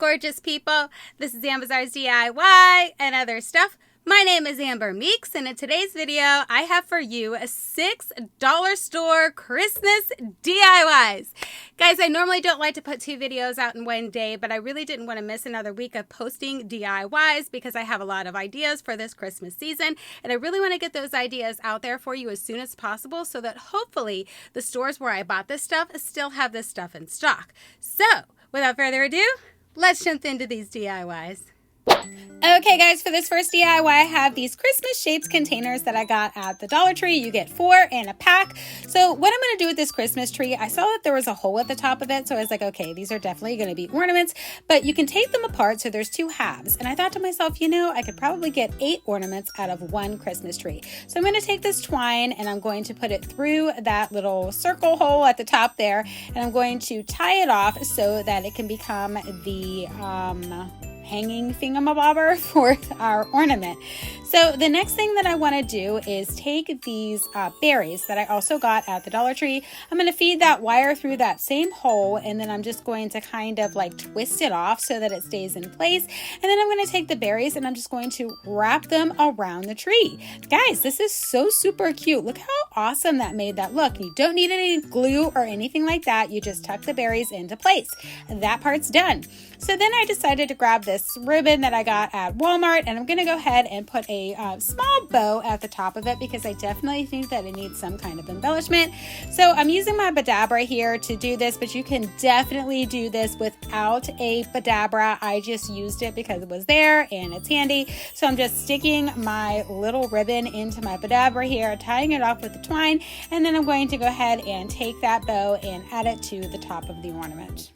gorgeous people? This is Amber's DIY and other stuff. My name is Amber Meeks, and in today's video, I have for you a $6 store Christmas DIYs. Guys, I normally don't like to put 2 videos out in one day, but I really didn't want to miss another week of posting DIYs because I have a lot of ideas for this Christmas season, and I really want to get those ideas out there for you as soon as possible so that hopefully the stores where I bought this stuff still have this stuff in stock. So, without further ado, let's jump into these DIYs. Okay guys, for this first DIY, I have these Christmas shaped containers that I got at the Dollar Tree. You get 4 in a pack. So what I'm going to do with this Christmas tree, I saw that there was a hole at the top of it. So I was like, okay, these are definitely going to be ornaments, but you can take them apart. So there's 2 halves. And I thought to myself, you know, I could probably get 8 ornaments out of one Christmas tree. So I'm going to take this twine and I'm going to put it through that little circle hole at the top there. And I'm going to tie it off so that it can become the hanging thingamabobber for our ornament. So the next thing that I want to do is take these berries that I also got at the Dollar Tree. I'm going to feed that wire through that same hole, and then I'm just going to kind of like twist it off so that it stays in place. And then I'm going to take the berries and I'm just going to wrap them around the tree. Guys, this is so super cute. Look how awesome that made that look. You don't need any glue or anything like that. You just tuck the berries into place. That part's done. So then I decided to grab this ribbon that I got at Walmart, and I'm going to go ahead and put a small bow at the top of it because I definitely think that it needs some kind of embellishment. So I'm using my Badabra here to do this, but you can definitely do this without a Badabra. I just used it because it was there and it's handy. So I'm just sticking my little ribbon into my Badabra here, tying it off with the twine, and then I'm going to go ahead and take that bow and add it to the top of the ornament.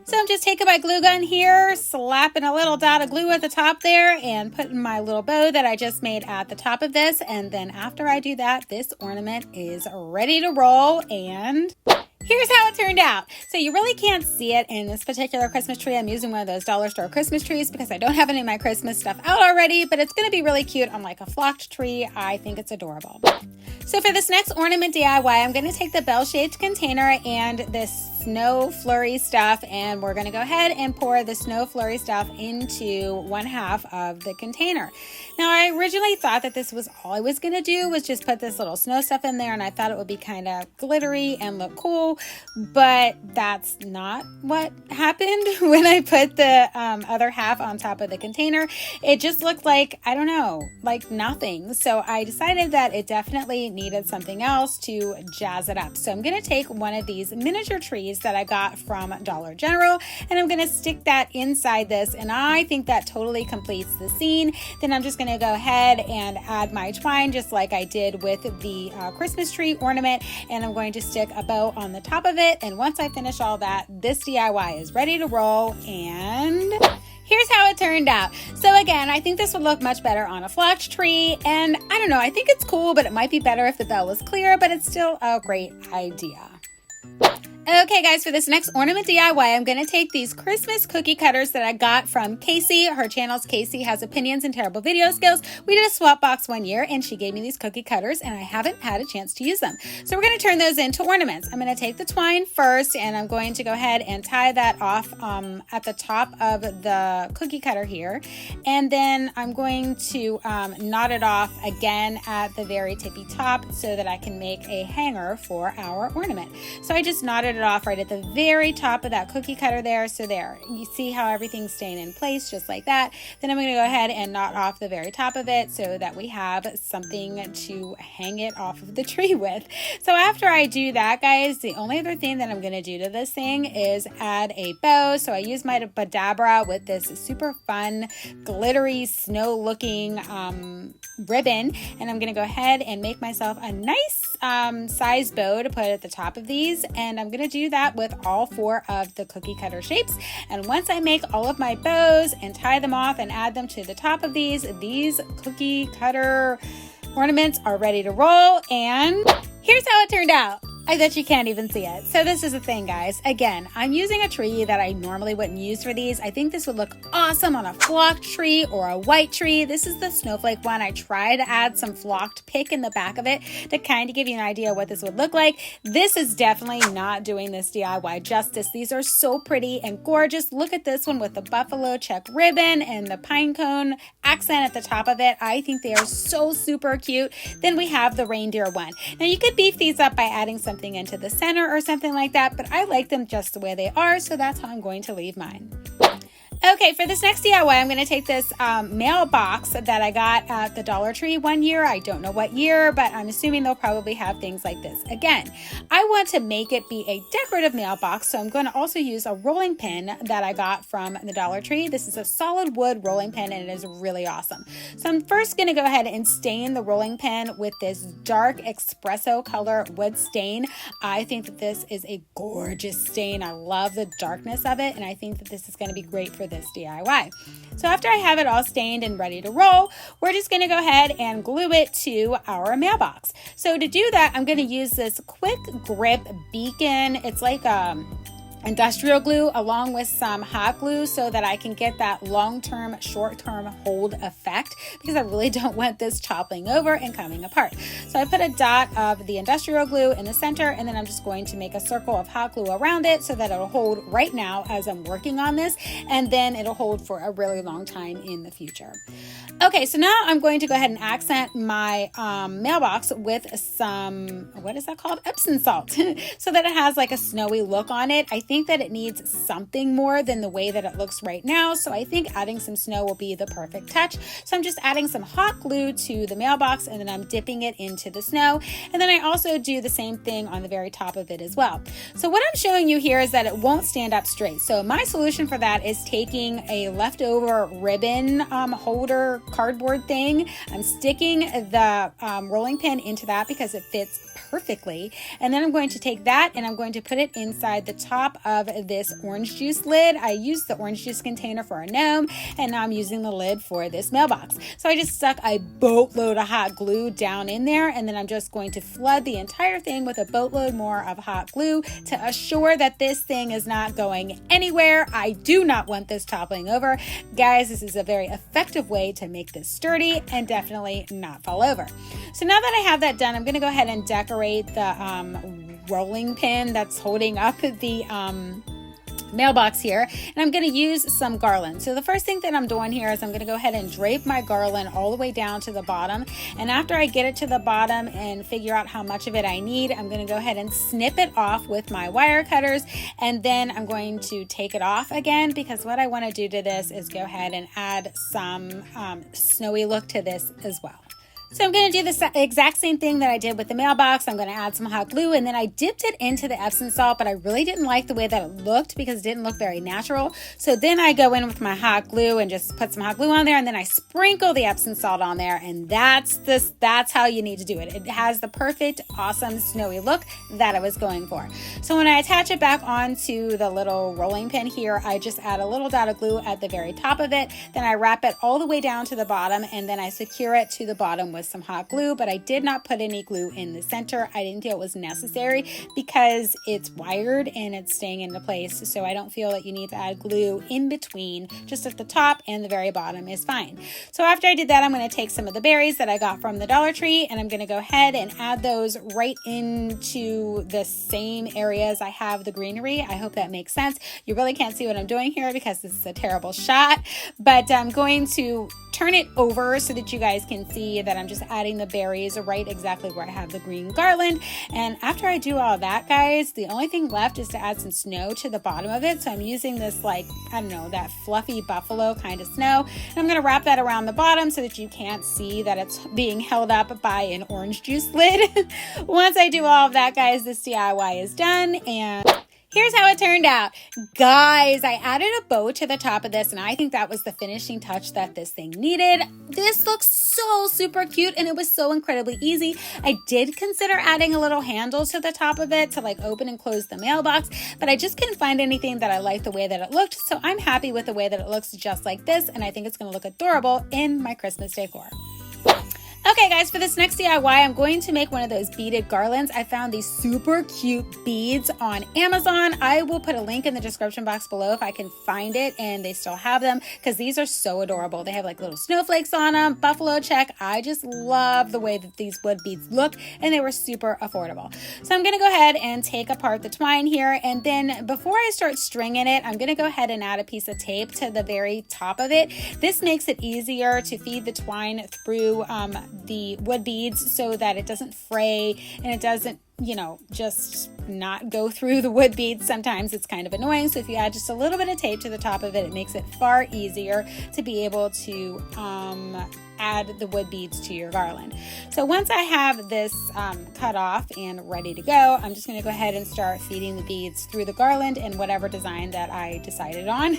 So I'm just taking my glue gun here, slapping a little dot of glue at the top there, and putting my little bow that I just made at the top of this. And then after I do that, this ornament is ready to roll, and here's how it turned out. So you really can't see it in this particular Christmas tree. I'm using one of those dollar store Christmas trees because I don't have any of my Christmas stuff out already, but it's going to be really cute on like a flocked tree. I think it's adorable. So for this next ornament DIY, I'm going to take the bell-shaped container and this snow flurry stuff, and we're going to go ahead and pour the snow flurry stuff into 1/2 of the container. Now, I originally thought that this was all I was going to do was just put this little snow stuff in there, and I thought it would be kind of glittery and look cool, but that's not what happened when I put the other half on top of the container. It just looked like, I don't know, like nothing. So I decided that it definitely needed something else to jazz it up. So I'm going to take one of these miniature trees that I got from Dollar General, and I'm going to stick that inside this, and I think that totally completes the scene. Then I'm just going to go ahead and add my twine just like I did with the Christmas tree ornament, and I'm going to stick a bow on the top of it. And once I finish all that, this DIY is ready to roll, and here's how it turned out. So again, I think this would look much better on a flocked tree, and I don't know, I think it's cool, but it might be better if the bell was clear, but it's still a great idea. Okay guys, for this next ornament DIY, I'm going to take these Christmas cookie cutters that I got from Casey. Her channel's Casey Has Opinions and Terrible Video Skills. We did a swap box one year and she gave me these cookie cutters and I haven't had a chance to use them. So we're going to turn those into ornaments. I'm going to take the twine first and I'm going to go ahead and tie that off at the top of the cookie cutter here. And then I'm going to knot it off again at the very tippy top so that I can make a hanger for our ornament. So I just knotted it off right at the very top of that cookie cutter there. So there, you see how everything's staying in place just like that. Then I'm going to go ahead and knot off the very top of it so that we have something to hang it off of the tree with. So after I do that, guys, the only other thing that I'm going to do to this thing is add a bow. So I use my Badabra with this super fun glittery snow looking ribbon, and I'm going to go ahead and make myself a nice size bow to put at the top of these, and I'm going to do that with all 4 of the cookie cutter shapes. And once I make all of my bows and tie them off and add them to the top of these cookie cutter ornaments are ready to roll, and here's how it turned out. I bet you can't even see it. So this is the thing, guys. Again, I'm using a tree that I normally wouldn't use for these. I think this would look awesome on a flocked tree or a white tree. This is the snowflake one. I tried to add some flocked pick in the back of it to kind of give you an idea what this would look like. This is definitely not doing this DIY justice. These are so pretty and gorgeous. Look at this one with the buffalo check ribbon and the pine cone accent at the top of it. I think they are so super cute. Then we have the reindeer one. Now you could beef these up by adding something into the center or something like that, but I like them just the way they are, so that's how I'm going to leave mine. Okay, for this next DIY, I'm going to take this mailbox that I got at the Dollar Tree one year. I don't know what year, but I'm assuming they'll probably have things like this. Again, I want to make it be a decorative mailbox, so I'm going to also use a rolling pin that I got from the Dollar Tree. This is a solid wood rolling pin, and it is really awesome. So I'm first going to go ahead and stain the rolling pin with this dark espresso color wood stain. I think that this is a gorgeous stain. I love the darkness of it, and I think that this is going to be great for this DIY. So after I have it all stained and ready to roll, we're just going to go ahead and glue it to our mailbox. So to do that, I'm going to use this quick grip beacon. It's like industrial glue along with some hot glue so that I can get that long-term, short-term hold effect, because I really don't want this toppling over and coming apart. So I put a dot of the industrial glue in the center, and then I'm just going to make a circle of hot glue around it so that it'll hold right now as I'm working on this, and then it'll hold for a really long time in the future. Okay, so now I'm going to go ahead and accent my mailbox with some, what is that called? Epsom salt, so that it has like a snowy look on it. I think that it needs something more than the way that it looks right now, so I think adding some snow will be the perfect touch. So I'm just adding some hot glue to the mailbox, and then I'm dipping it into the snow, and then I also do the same thing on the very top of it as well. So what I'm showing you here is that it won't stand up straight. So my solution for that is taking a leftover ribbon holder cardboard thing. I'm sticking the rolling pin into that because it fits perfectly, and then I'm going to take that and I'm going to put it inside the top of this orange juice lid. I used the orange juice container for a gnome, and now I'm using the lid for this mailbox. So I just stuck a boatload of hot glue down in there, and then I'm just going to flood the entire thing with a boatload more of hot glue to assure that this thing is not going anywhere. I do not want this toppling over. Guys, this is a very effective way to make this sturdy and definitely not fall over. So now that I have that done, I'm going to go ahead and decorate the rolling pin that's holding up the mailbox here, and I'm going to use some garland. So the first thing that I'm doing here is I'm going to go ahead and drape my garland all the way down to the bottom, and after I get it to the bottom and figure out how much of it I need, I'm going to go ahead and snip it off with my wire cutters, and then I'm going to take it off again, because what I want to do to this is go ahead and add some snowy look to this as well. So I'm going to do the exact same thing that I did with the mailbox. I'm going to add some hot glue, and then I dipped it into the Epsom salt, but I really didn't like the way that it looked because it didn't look very natural. So then I go in with my hot glue and just put some hot glue on there, and then I sprinkle the Epsom salt on there, and that's how you need to do it. It has the perfect, awesome, snowy look that I was going for. So when I attach it back onto the little rolling pin here, I just add a little dot of glue at the very top of it, then I wrap it all the way down to the bottom, and then I secure it to the bottom with some hot glue, but I did not put any glue in the center. I didn't feel it was necessary because it's wired and it's staying into place, so I don't feel that you need to add glue in between. Just at the top and the very bottom is fine. So after I did that, I'm going to take some of the berries that I got from the Dollar Tree, and I'm going to go ahead and add those right into the same areas I have the greenery. I hope that makes sense. You really can't see what I'm doing here because this is a terrible shot, but I'm going to turn it over so that you guys can see that I'm just adding the berries right exactly where I have the green garland. And after I do all that, guys, the only thing left is to add some snow to the bottom of it. So I'm using this, like, I don't know, that fluffy buffalo kind of snow. And I'm going to wrap that around the bottom so that you can't see that it's being held up by an orange juice lid. Once I do all of that, guys, this DIY is done, and here's how it turned out. Guys, I added a bow to the top of this, and I think that was the finishing touch that this thing needed. This looks so super cute, and it was so incredibly easy. I did consider adding a little handle to the top of it to like open and close the mailbox, but I just couldn't find anything that I liked the way that it looked, so I'm happy with the way that it looks just like this, and I think it's going to look adorable in my Christmas decor. Okay guys, for this next DIY, I'm going to make one of those beaded garlands. I found these super cute beads on Amazon. I will put a link in the description box below if I can find it and they still have them, because these are so adorable. They have like little snowflakes on them, buffalo check. I just love the way that these wood beads look, and they were super affordable. So I'm gonna go ahead and take apart the twine here, and then before I start stringing it, I'm gonna go ahead and add a piece of tape to the very top of it. This makes it easier to feed the twine through the wood beads so that it doesn't fray and it doesn't, you know, just not go through the wood beads. Sometimes it's kind of annoying. So if you add just a little bit of tape to the top of it, it makes it far easier to be able to add the wood beads to your garland. So once I have this cut off and ready to go, I'm just going to go ahead and start feeding the beads through the garland in whatever design that I decided on.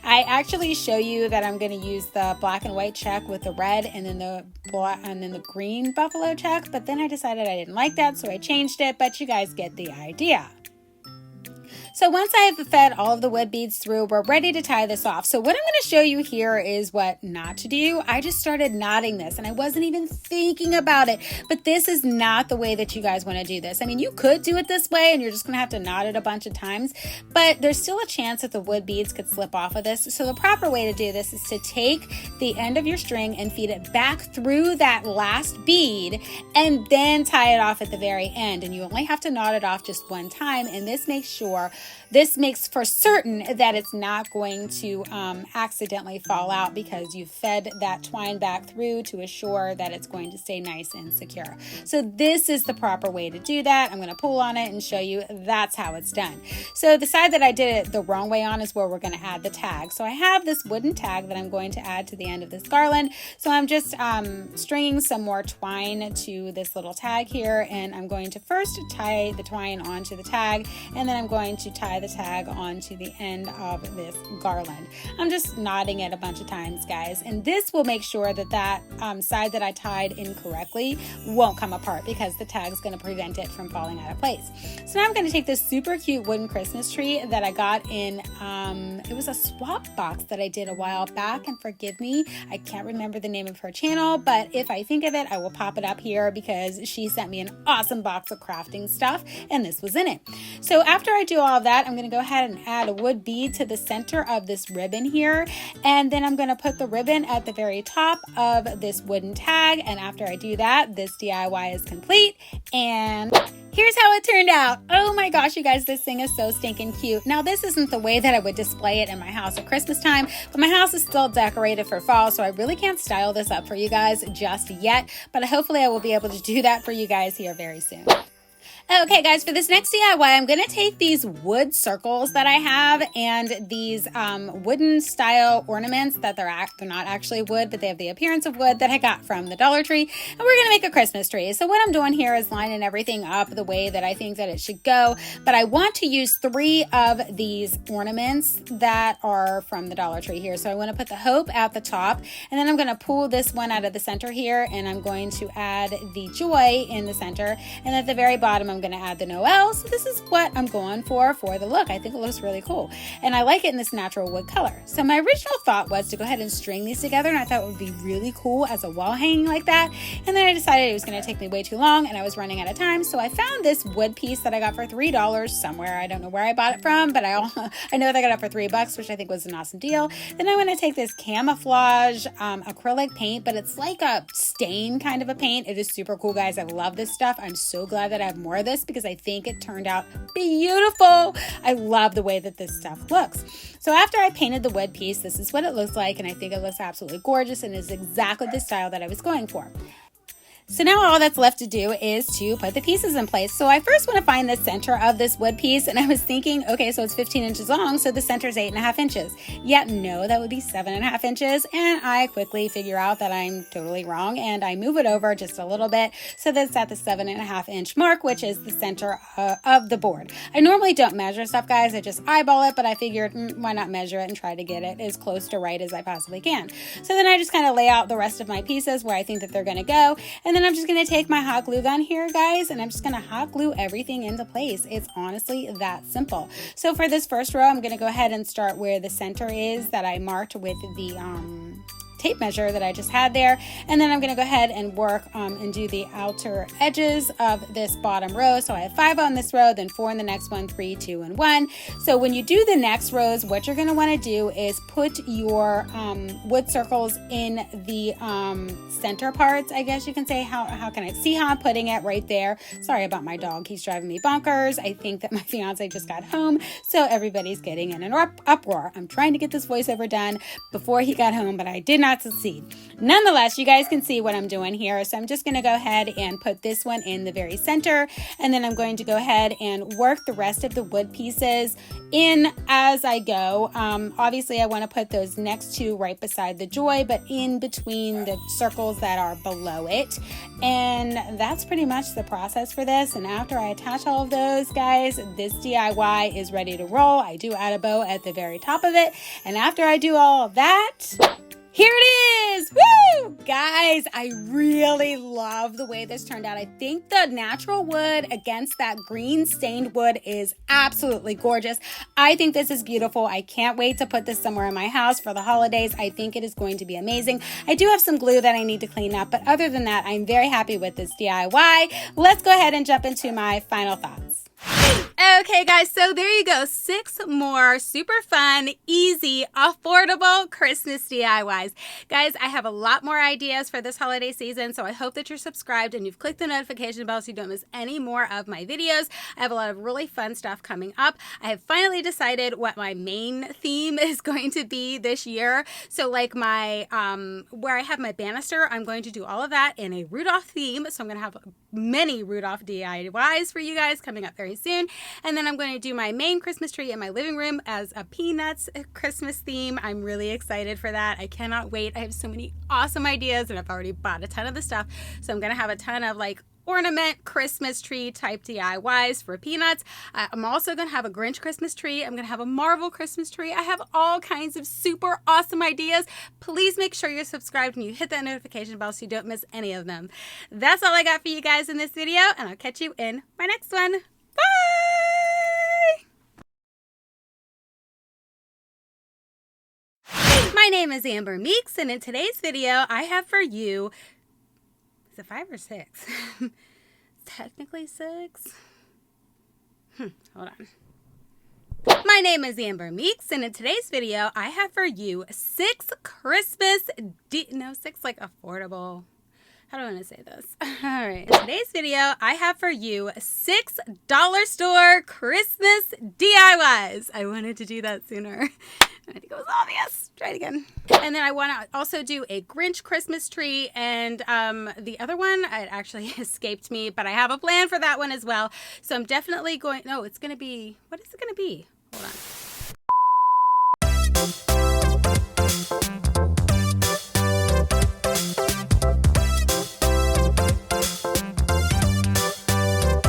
I actually show you that I'm going to use the black and white check with the red and then the black and then the green buffalo check, but then I decided I didn't like that, so I changed it, but you guys get the idea. So once I've fed all of the wood beads through, we're ready to tie this off. So what I'm going to show you here is what not to do. I just started knotting this and I wasn't even thinking about it, but this is not the way that you guys want to do this. I mean, you could do it this way and you're just going to have to knot it a bunch of times, but there's still a chance that the wood beads could slip off of this. So the proper way to do this is to take the end of your string and feed it back through that last bead and then tie it off at the very end. And you only have to knot it off just one time, and this makes for certain that it's not going to accidentally fall out, because you fed that twine back through to assure that it's going to stay nice and secure. So this is the proper way to do that. I'm going to pull on it and show you that's how it's done. So the side that I did it the wrong way on is where we're going to add the tag. So I have this wooden tag that I'm going to add to the end of this garland. So I'm just stringing some more twine to this little tag here, and I'm going to first tie the twine onto the tag, and then I'm going to tie the tag onto the end of this garland. I'm just knotting it a bunch of times, guys, and this will make sure that that side that I tied incorrectly won't come apart, because the tag is going to prevent it from falling out of place. So now I'm going to take this super cute wooden Christmas tree that I got in it was a swap box that I did a while back, and forgive me, I can't remember the name of her channel, but if I think of it, I will pop it up here, because she sent me an awesome box of crafting stuff and this was in it. So after I do all of that, I'm going to go ahead and add a wood bead to the center of this ribbon here, and then I'm going to put the ribbon at the very top of this wooden tag, and after I do that, this DIY is complete, and here's how it turned out. Oh my gosh, you guys, this thing is so stinking cute. Now, this isn't the way that I would display it in my house at Christmas time, but my house is still decorated for fall, so I really can't style this up for you guys just yet, but hopefully I will be able to do that for you guys here very soon. Okay guys, for this next DIY, I'm going to take these wood circles that I have and these wooden style ornaments that they're not actually wood, but they have the appearance of wood, that I got from the Dollar Tree, and we're going to make a Christmas tree. So what I'm doing here is lining everything up the way that I think that it should go, but I want to use 3 of these ornaments that are from the Dollar Tree here. So I want to put the hope at the top, and then I'm going to pull this one out of the center here, and I'm going to add the joy in the center, and at the very bottom I'm going to add the Noel. So this is what I'm going for the look. I think it looks really cool, and I like it in this natural wood color. So my original thought was to go ahead and string these together, and I thought it would be really cool as a wall hanging like that, and then I decided it was going to take me way too long and I was running out of time. So I found this wood piece that I got for $3 somewhere. I don't know where I bought it from, but I know that I got it for $3, which I think was an awesome deal. Then I'm going to take this camouflage acrylic paint, but it's like a stain kind of a paint. It is super cool, guys. I love this stuff. I'm so glad that I have more of this, because I think it turned out beautiful. I love the way that this stuff looks. So after I painted the wood piece, this is what it looks like, and I think it looks absolutely gorgeous and is exactly the style that I was going for. So now all that's left to do is to put the pieces in place. So I first want to find the center of this wood piece, and I was thinking, okay, so it's 15 inches long, so the center is 8.5 inches. Yet no, that would be 7.5 inches, and I quickly figure out that I'm totally wrong, and I move it over just a little bit so that it's at the 7.5 inch mark, which is the center of the board. I normally don't measure stuff, guys. I just eyeball it, but I figured, why not measure it and try to get it as close to right as I possibly can. So then I just kind of lay out the rest of my pieces where I think that they're going to go, and then I'm just going to take my hot glue gun here, guys, and I'm just going to hot glue everything into place. It's honestly that simple. So for this first row, I'm going to go ahead and start where the center is that I marked with the tape measure that I just had there. And then I'm going to go ahead and work and do the outer edges of this bottom row. So I have 5 on this row, then 4 in the next one, 3, 2, and 1. So when you do the next rows, what you're going to want to do is put your wood circles in the center parts, I guess you can say. How can I see how I'm putting it right there? Sorry about my dog. He's driving me bonkers. I think that my fiance just got home, so everybody's getting in an uproar. I'm trying to get this voiceover done before he got home, but I did not succeed. Nonetheless, you guys can see what I'm doing here. So I'm just going to go ahead and put this one in the very center, and then I'm going to go ahead and work the rest of the wood pieces in as I go. Obviously, I want to put those next two right beside the joy, but in between the circles that are below it. And that's pretty much the process for this. And after I attach all of those, guys, this DIY is ready to roll. I do add a bow at the very top of it. And after I do all of that, here it is! Woo! Guys, I really love the way this turned out. I think the natural wood against that green stained wood is absolutely gorgeous. I think this is beautiful. I can't wait to put this somewhere in my house for the holidays. I think it is going to be amazing. I do have some glue that I need to clean up, but other than that, I'm very happy with this DIY. Let's go ahead and jump into my final thoughts. Okay, guys, so there you go. 6 more super fun, easy, affordable Christmas DIYs. Guys, I have a lot more ideas for this holiday season, so I hope that you're subscribed and you've clicked the notification bell so you don't miss any more of my videos. I have a lot of really fun stuff coming up. I have finally decided what my main theme is going to be this year. So like my, where I have my banister, I'm going to do all of that in a Rudolph theme. So I'm going to have many Rudolph DIYs for you guys coming up very soon. And then I'm going to do my main Christmas tree in my living room as a Peanuts Christmas theme. I'm really excited for that. I cannot wait. I have so many awesome ideas and I've already bought a ton of the stuff. So I'm going to have a ton of like ornament Christmas tree type DIYs for Peanuts. I'm also going to have a Grinch Christmas tree. I'm going to have a Marvel Christmas tree. I have all kinds of super awesome ideas. Please make sure you're subscribed and you hit that notification bell so you don't miss any of them. That's all I got for you guys in this video, and I'll catch you in my next one. Bye! My name is Amber Meeks, and in today's video, I have for you, is it 5 or 6? Technically 6. Hold on. My name is Amber Meeks, and in today's video, I have for you 6 Christmas, 6 like affordable. How do I want to say this? All right. In today's video, I have for you 6 dollar store Christmas DIYs. I wanted to do that sooner. I think it was obvious. Try it again. And then I want to also do a Grinch Christmas tree. And the other one, it actually escaped me, but I have a plan for that one as well. So I'm definitely going, no, it's going to be, what is it going to be? Hold on.